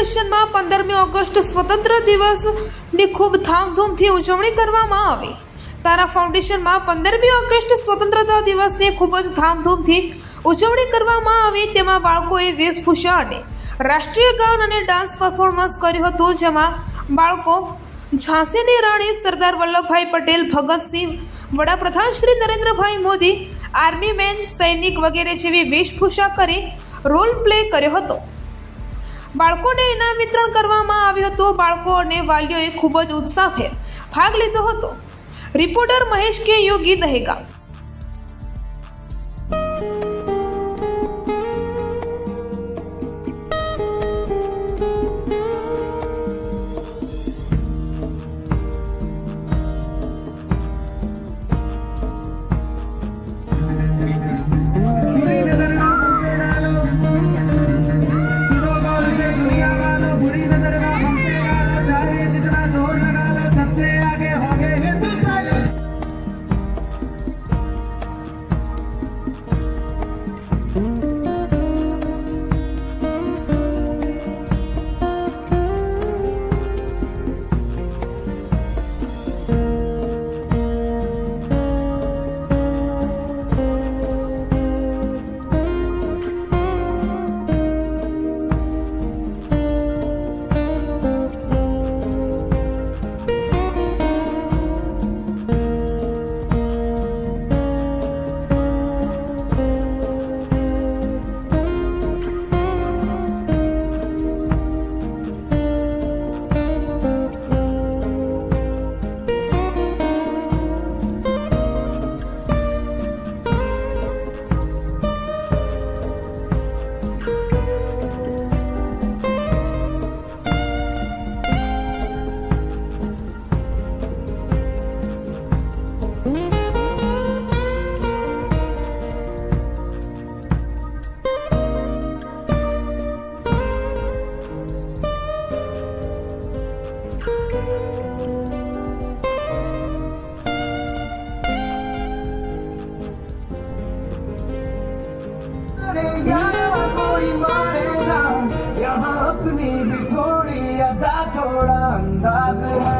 ફાઉન્ડેશનમાં 15મી August સ્વતંત્ર દિવસની ખૂબ ધામધૂમથી ઉજવણી કરવામાં આવી। તારા ફાઉન્ડેશનમાં 15મી ઓગસ્ટ સ્વતંત્રતા દિવસની ખૂબ જ ધામધૂમથી ઉજવણી કરવામાં આવી। તેમાં બાળકોએ વેશભૂષા અને રાષ્ટ્રીય ગાન અને ડાન્સ પરફોર્મન્સ કર્યું હતું, જેમાં બાળકો ઝાંસીની રાણી, સરદાર વલ્લભભાઈ પટેલ, ભગતસિંહ, વડાપ્રધાન શ્રી નરેન્દ્રભાઈ મોદી, આર્મી મેન, સૈનિક વગેરે જેવી વેશભૂષા કરી રોલ પ્લે કર્યો હતો। બાળકોને ઇનામ વિતરણ કરવામાં આવ્યું હતું। બાળકો અને વાલીઓએ ખૂબ જ ઉત્સાહભેર ભાગ લીધો હતો। રિપોર્ટર મહેશ કે યોગી, દહેગામ। कोई मारे ना, यहाँ अपनी भी थोड़ी अदा, थोड़ा अंदाज है।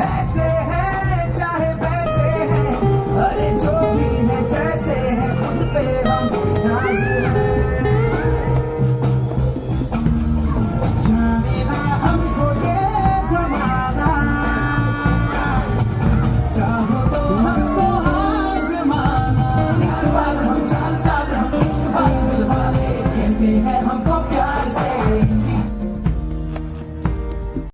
ऐसे हैं चाहे वैसे हैं, अरे जो भी है जैसे है, खुद पे हम नाज है। जाने ना हमको ये जमाना, चाहो तो हमको आजमाना। हम चाल साज, हम इश्क बाज दिल वाले, कहते हैं हमको प्यार।